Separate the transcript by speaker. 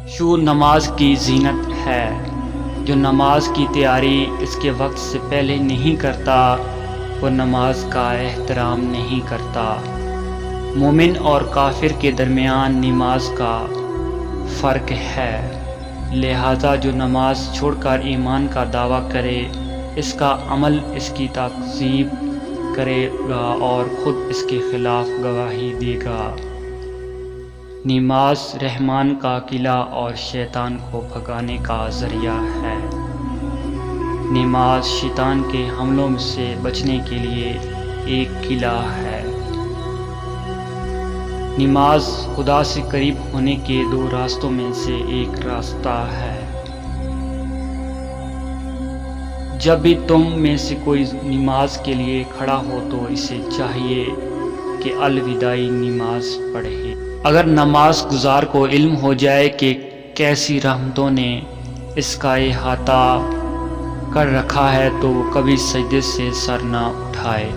Speaker 1: شور نماز کی زینت ہے، جو نماز کی تیاری اس کے وقت سے پہلے نہیں کرتا وہ نماز کا احترام نہیں کرتا۔ مومن اور کافر کے درمیان نماز کا فرق ہے، لہذا جو نماز چھوڑ کر ایمان کا دعویٰ کرے اس کا عمل اس کی تکذیب کرے گا اور خود اس کے خلاف گواہی دے گا۔ نماز رحمان کا قلعہ اور شیطان کو بھگانے کا ذریعہ ہے۔ نماز شیطان کے حملوں سے بچنے کے لیے ایک قلعہ ہے۔ نماز خدا سے قریب ہونے کے 2 راستوں میں سے ایک راستہ ہے۔ جب بھی تم میں سے کوئی نماز کے لیے کھڑا ہو تو اسے چاہیے کہ الوداعی نماز پڑھے۔ اگر نماز گزار کو علم ہو جائے کہ کیسی رحمتوں نے اس کا احاطہ کر رکھا ہے تو وہ کبھی سجدے سے سر نہ اٹھائے۔